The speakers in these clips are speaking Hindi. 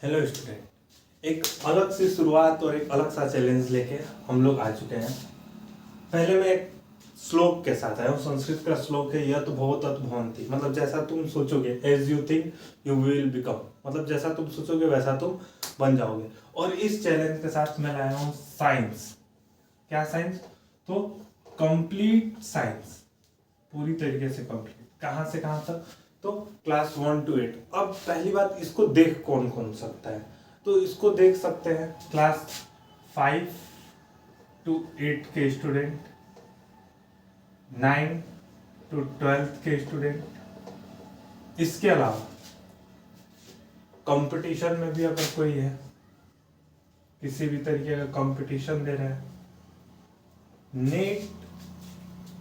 हेलो स्टूडेंट, एक अलग सी शुरुआत और एक अलग सा चैलेंज लेके हम लोग आ चुके हैं। पहले मैं एक श्लोक के साथ आया हूँ। संस्कृत का श्लोक है, यह तो बहुत भवन्ति, मतलब जैसा तुम सोचोगे, as you think you will become, मतलब जैसा तुम सोचोगे वैसा तुम बन जाओगे। और इस चैलेंज के साथ मैं लाया हूँ साइंस। क्या साइंस? तो कंप्लीट साइंस, पूरी तरीके से कंप्लीट। कहाँ से कहाँ तक? तो क्लास 1 to 8। अब पहली बात, इसको देख कौन कौन सकता है? तो इसको देख सकते हैं क्लास 5 to 8 के स्टूडेंट, 9 to 12 के स्टूडेंट। इसके अलावा कंपटीशन में भी अगर कोई है, किसी भी तरीके का कंपटीशन दे रहा है,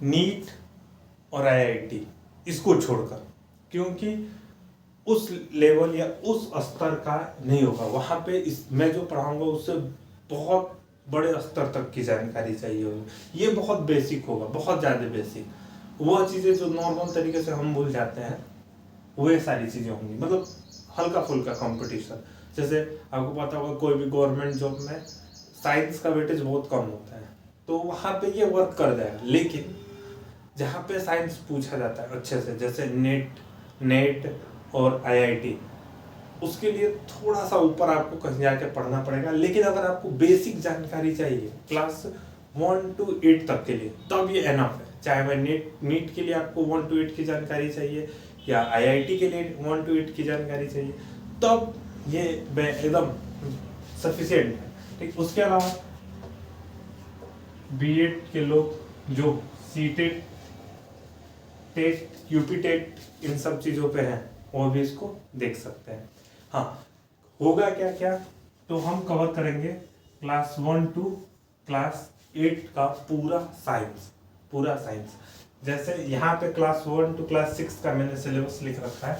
नीट और आईआईटी, इसको छोड़कर, क्योंकि उस लेवल या उस स्तर का नहीं होगा वहां पे। मैं जो पढ़ाऊंगा उससे बहुत बड़े स्तर तक की जानकारी चाहिए होगी। ये बहुत बेसिक होगा, बहुत ज़्यादा बेसिक। वह चीज़ें जो नॉर्मल तरीके से हम भूल जाते हैं, वह सारी चीज़ें होंगी। मतलब हल्का फुल्का कंपटीशन। जैसे आपको पता होगा, कोई भी गवर्नमेंट जॉब में साइंस का वेटेज बहुत कम होता है, तो वहाँ पे ये वर्क कर जाएगा। लेकिन जहाँ पे साइंस पूछा जाता है अच्छे से, जैसे नेट और आईआईटी, उसके लिए थोड़ा सा ऊपर आपको कहीं जाके पढ़ना पड़ेगा। लेकिन अगर आपको बेसिक जानकारी चाहिए क्लास 1 to 8 तक के लिए, तब ये एनफ है। चाहे वह नीट के लिए आपको 1 to 8 की जानकारी चाहिए या आईआईटी के लिए 1 to 8 की जानकारी चाहिए, तब ये एकदम सफिशिएंट है। ठीक, उसके अलावा बीएड के लोग जो सीटेट, टेट, यूपी टेट, इन सब चीज़ों पे हैं, वो भी इसको देख सकते हैं। हाँ, होगा क्या क्या, तो हम कवर करेंगे क्लास 1 to क्लास 8 का पूरा साइंस। जैसे यहाँ पे क्लास 1 to क्लास 6 का मैंने सिलेबस लिख रखा है।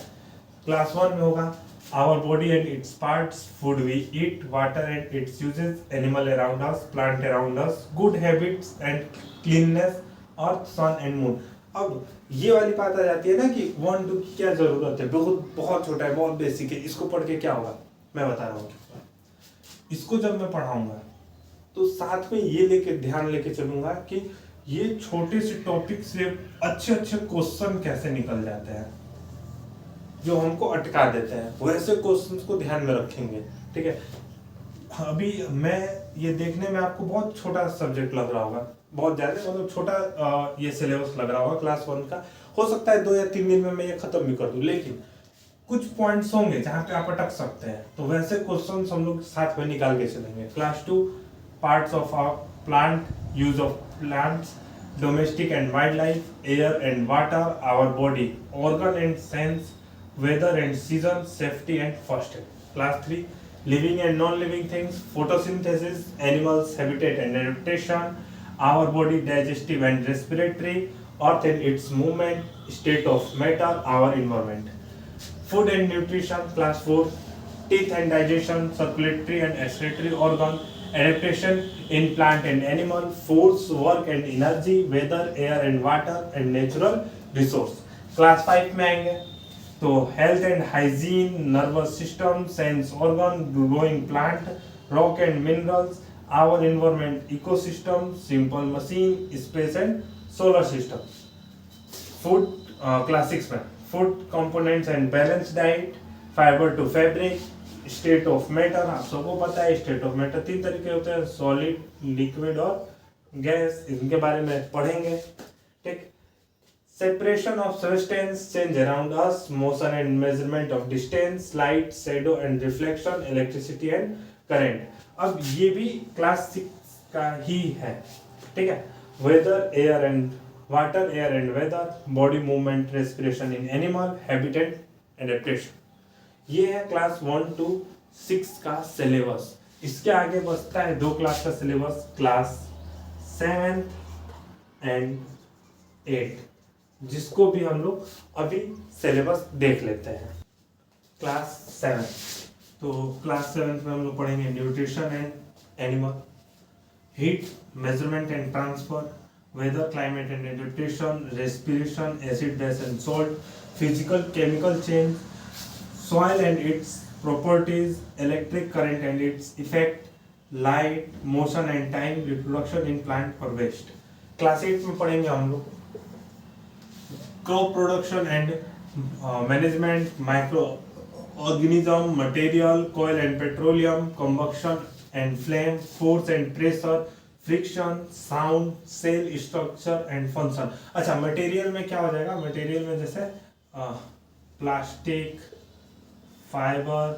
क्लास 1 में होगा our body and its parts, food we eat, water and its uses, animal around us, plant around us, good habits and cleanness, earth, sun and moon. अब ये वाली बात आ जाती है ना कि 1 to की क्या जरूरत है, बहुत छोटा है, बहुत बेसिक है, इसको पढ़ के क्या होगा, मैं बता रहा हूँ। इसको जब मैं पढ़ाऊंगा तो साथ में ये ध्यान लेके चलूंगा कि ये छोटे से टॉपिक से अच्छे क्वेश्चन कैसे निकल जाते हैं, जो हमको अटका देते हैं, वैसे क्वेश्चंस को ध्यान में रखेंगे। ठीक है, अभी मैं ये देखने में आपको बहुत छोटा सब्जेक्ट लग रहा होगा, बहुत ज्यादा मतलब छोटा ये सिलेबस लग रहा होगा क्लास 1 का। हो सकता है 2 या 3 दिन में मैं ये खत्म भी कर दूं, लेकिन कुछ पॉइंट्स होंगे जहां पे आप अटक सकते हैं, तो वैसे क्वेश्चंस हम लोग साथ में निकाल के चलेंगे। Class 2 parts of plant, use of plants, domestic and wild life, air and water, our body, organ and sense, weather and season, safety and first aid. Class 3 living and non-living things, photosynthesis, animals, habitat and adaptation, our body, digestive and respiratory, earth and its movement, state of matter, our environment. Food and nutrition. Class 4 teeth and digestion, circulatory and excretory organ, adaptation in plant and animal, force, work and energy, weather, air and water and natural resource. Class 5 में आएंगे तो health and hygiene, nervous system, sense organ, growing plant, rock and minerals, our environment, ecosystem, simple machine, space and solar system. Food class 6 में food components and balance diet, fibre to fabric, state of matter. आप सबको पता है स्टेट ऑफ मैटर 3 तरीके होते हैं, सॉलिड, लिक्विड और गैस, इनके बारे में पढ़ेंगे। ठीक, separation of substance, change around us, motion and measurement of distance, light, shadow and reflection, electricity and current। अब ये भी क्लास 6 का ही है। ठीक है, weather, air and water, air and weather, body movement, respiration in animal, habitat, adaptation। ये है क्लास 1 to 6 का सिलेबस। इसके आगे बचता है 2 क्लास का सिलेबस, क्लास 7 एंड 8, जिसको भी हम लोग अभी सिलेबस देख लेते हैं। क्लास 7, तो क्लास 7 में हम लोग पढ़ेंगे nutrition and animal, heat, measurement and transfer, weather, climate and adaptation, respiration, acid, base and salt, physical chemical change, soil and its properties, electric current and its effect, light, motion and time, reproduction in plant or waste. Class 8 में पढ़ेंगे हम लोग crop production and management, micro organism, material, coal and petroleum, combustion and flame, force and pressure, friction, sound, cell structure and function. अच्छा, मटेरियल में क्या हो जाएगा? मटेरियल में जैसे प्लास्टिक, फाइबर,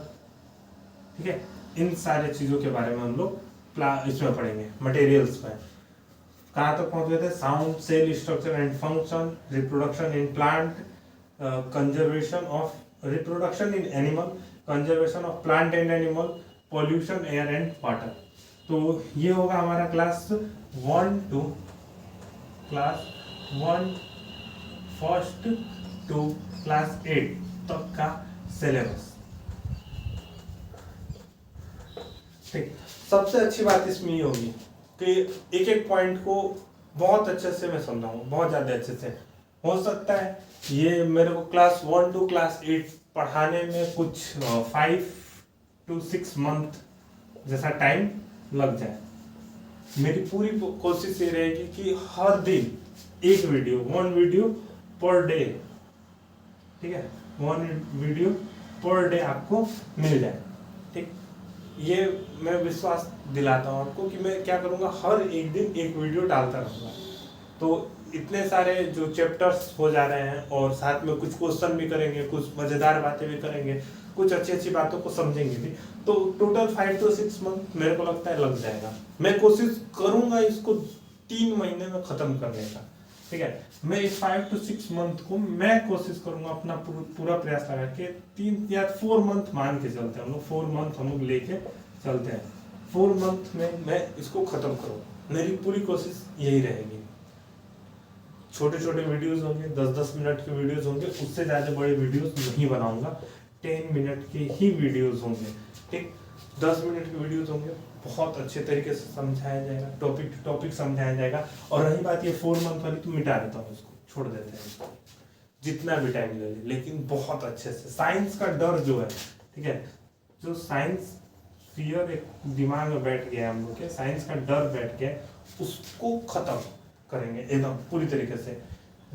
ठीक है, इन सारे चीजों के बारे में हम लोग इसमें पढ़ेंगे, मटेरियल्स में। कहाँ तक पहुंच गए थे? Sound, cell structure and function, reproduction in plant, conservation of reproduction in animal, conservation of plant and animal, pollution, air and water. तो ये होगा हमारा class 1 to class 1 first to class 8 तक का सिलेबस। ठीक, सबसे अच्छी बात इसमें ये होगी कि एक एक पॉइंट को बहुत अच्छे से मैं समझाऊंगा, बहुत ज़्यादा अच्छे से। हो सकता है ये मेरे को क्लास 1 to क्लास 8 पढ़ाने में कुछ 5 to 6 मंथ जैसा टाइम लग जाए। मेरी पूरी कोशिश ये रहेगी कि हर दिन एक वीडियो, 1 वीडियो पर डे, ठीक है, 1 वीडियो पर डे आपको मिल जाए। ठीक, ये मैं विश्वास दिलाता हूँ आपको कि मैं क्या करूँगा, हर एक दिन एक वीडियो डालता रहूँगा। तो इतने सारे जो चैप्टर्स हो जा रहे हैं और साथ में कुछ क्वेश्चन भी करेंगे, कुछ मज़ेदार बातें भी करेंगे, कुछ अच्छी अच्छी बातों को समझेंगे भी। तो टोटल 5 to 6 मंथ मेरे को लगता है लग जाएगा। मैं कोशिश करूँगा इसको 3 महीने में ख़त्म करने का। ठीक है, मैं इस 5 to 6 मंथ को मैं कोशिश करूँगा अपना पूरा प्रयास लगा के 3 या 4 मंथ मान के चलते हैं हम लोग, 4 मंथ हम लोग लेके चलते हैं। 4 मंथ में मैं इसको ख़त्म करूँगा, मेरी पूरी कोशिश यही रहेगी। छोटे छोटे वीडियोस होंगे, 10-10 मिनट के वीडियोस होंगे, उससे ज़्यादा बड़े वीडियोस नहीं बनाऊंगा, 10 मिनट के ही वीडियोस होंगे। ठीक, 10 मिनट के वीडियोस होंगे, बहुत अच्छे तरीके से समझाया जाएगा, टॉपिक टू टॉपिक समझाया जाएगा। और रही बात ये 4 मंथ वाली, तो मिटा देता हूँ इसको, छोड़ देते हैं इसको, जितना भी टाइम ले, लेकिन बहुत अच्छे से। साइंस का डर जो है, ठीक है, जो साइंस फियर एक दिमाग में बैठ गया हम लोग के, साइंस का डर बैठ गया, उसको खत्म करेंगे एकदम पूरी तरीके से।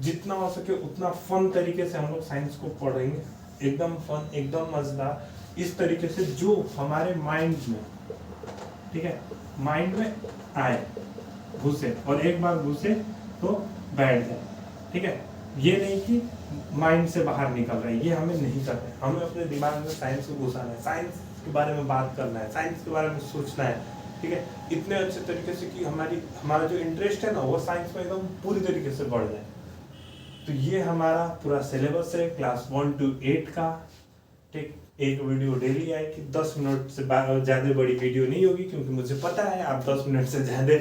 जितना हो सके उतना फन तरीके से हम लोग साइंस को पढ़ेंगे, एकदम फन, एकदम मजेदार, इस तरीके से जो हमारे माइंड में, ठीक है, माइंड में आए, घुसे, और एक बार घुसे तो बैठ जाए। ठीक है, ये नहीं कि माइंड से बाहर निकल रहा है, ये हमें नहीं करना है। हमें अपने दिमाग में साइंस को घुसाना है, साइंस के बारे में बात करना है, साइंस के बारे में सोचना है। ठीक है, इतने अच्छे तरीके से कि हमारा जो इंटरेस्ट है ना, वो साइंस में एकदम पूरी तरीके से बढ़ जाए। तो ये हमारा पूरा सिलेबस है क्लास 1 to 8 का। ठीक, एक वीडियो डेली आएगी, 10 मिनट से ज़्यादा बड़ी वीडियो नहीं होगी, क्योंकि मुझे पता है आप 10 मिनट से ज़्यादा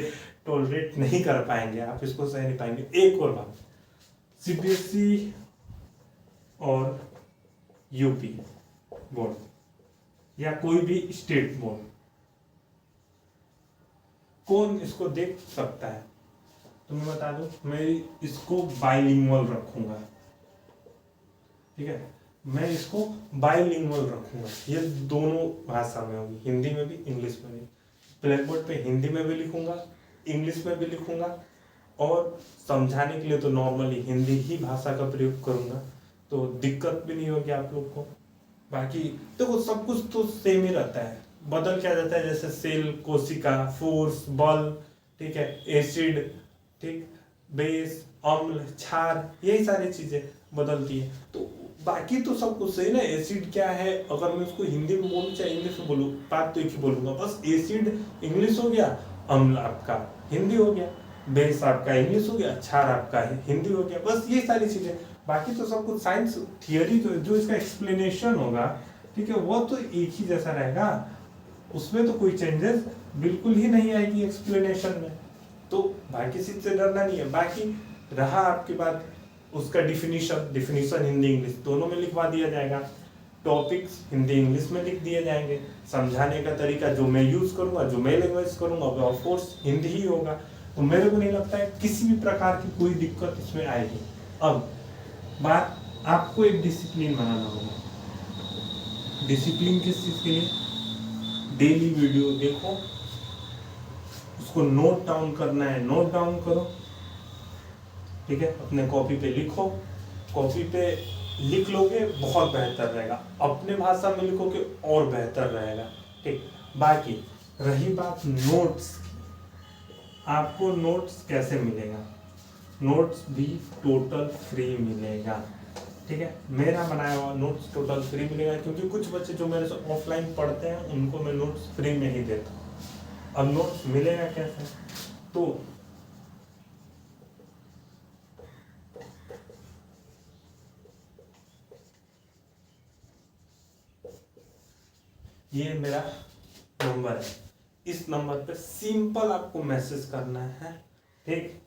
टॉलरेट नहीं कर पाएंगे, आप इसको सह नहीं पाएंगे। एक और बात, CBSE और यूपी बोर्ड या कोई भी स्टेट बोर्ड, कौन इसको देख सकता है? तो मैं बता दूं, मैं इसको बाइलिंगुअल रखूंगा। ठीक है, मैं इसको बाइलिंगुअल रखूंगा, ये दोनों भाषा में होगी, हिंदी में भी, इंग्लिश में भी। ब्लैक बोर्ड पे हिंदी में भी लिखूंगा, इंग्लिश में भी लिखूंगा, और समझाने के लिए तो नॉर्मली हिंदी ही भाषा का प्रयोग करूंगा, तो दिक्कत भी नहीं होगी आप लोग को। बाकी देखो, सब कुछ तो सेम ही रहता है, बदल क्या जाता है, जैसे सेल, कोशिका, फोर्स, बल, ठीक है, एसिड, ठीक, बेस, अम्ल, क्षार, यही सारी चीजें बदलती है। तो बाकी तो सब कुछ सही ना। एसिड क्या है, अगर मैं उसको हिंदी में बोलूँ चाहे इंग्लिश में बोलूँ, बात तो एक ही बोलूंगा, बस एसिड इंग्लिश हो गया, अम्ल आपका हिंदी हो गया, बेस आपका इंग्लिश हो गया, क्षार आपका हिंदी हो गया, बस ये सारी चीजें। बाकी तो सब कुछ साइंस थियरी जो इसका एक्सप्लेनेशन होगा, ठीक है, वो तो एक ही जैसा रहेगा, उसमें तो कोई चेंजेस बिल्कुल ही नहीं आएगी एक्सप्लेनेशन में। तो बाकी चीज से डरना नहीं है। बाकी रहा आपकी बात उसका डिफिनीशन हिंदी इंग्लिश दोनों में लिखवा दिया जाएगा, टॉपिक्स हिंदी इंग्लिश में लिख दिए जाएंगे, समझाने का तरीका जो मैं यूज करूंगा, जो मैं लैंग्वेज करूंगा, वो ऑफ कोर्स हिंदी ही होगा। तो मेरे को नहीं लगता है किसी भी प्रकार की कोई दिक्कत इसमें आएगी। अब बात, आपको एक डिसिप्लिन बनाना होगा। डिसिप्लिन किस चीज़ के लिए? डेली वीडियो देखो, उसको नोट डाउन करना है, नोट डाउन करो, ठीक है, अपने कॉपी पे लिखो, कॉपी पे लिख लोगे बहुत बेहतर रहेगा, अपने भाषा में लिखोगे और बेहतर रहेगा, ठीक। बाकी रही बात नोट्स, आपको नोट्स कैसे मिलेगा? नोट्स भी टोटल फ्री मिलेगा, ठीक है। मेरा बनाया हुआ नोट्स टोटल फ्री मिलेगा, क्योंकि कुछ बच्चे जो मेरे से ऑफलाइन पढ़ते हैं उनको मैं नोट्स फ्री में ही देता हूँ। अब नोट्स मिलेगा कैसे? तो ये मेरा नंबर है, इस नंबर पे सिंपल आपको मैसेज करना है, ठीक।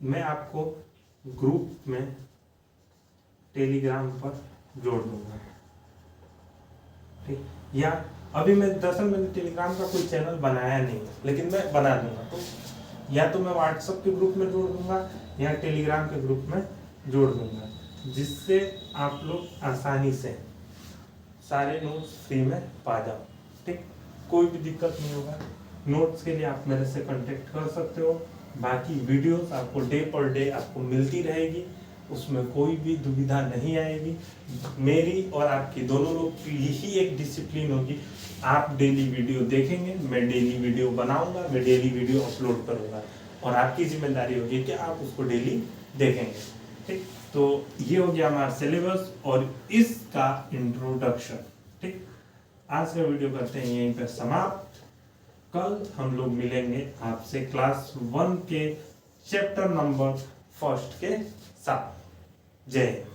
मैं आपको ग्रुप में टेलीग्राम पर जोड़ दूंगा, ठीक। या अभी मैं दरअसल मैंने टेलीग्राम का कोई चैनल बनाया नहीं है, लेकिन मैं बना दूंगा। तो या तो मैं व्हाट्सएप के ग्रुप में जोड़ दूंगा या टेलीग्राम के ग्रुप में जोड़ दूंगा, जिससे आप लोग आसानी से सारे नोट्स फ्री में पा जाओ, ठीक। कोई भी दिक्कत नहीं होगा। नोट्स के लिए आप मेरे से कांटेक्ट कर सकते हो। बाकी वीडियोस आपको डे पर डे आपको मिलती रहेगी, उसमें कोई भी दुविधा नहीं आएगी। मेरी और आपकी दोनों लोग की यही एक डिसिप्लिन होगी, आप डेली वीडियो देखेंगे, मैं डेली वीडियो बनाऊंगा, मैं डेली वीडियो अपलोड करूंगा, और आपकी जिम्मेदारी होगी कि आप उसको डेली देखेंगे, ठीक। तो ये हो गया हमारा सिलेबस और इसका इंट्रोडक्शन, ठीक। आज का वीडियो करते हैं यहीं पर समाप्त। कल हम लोग मिलेंगे आपसे क्लास 1 के चैप्टर नंबर 1 के साथ। जय हिंद।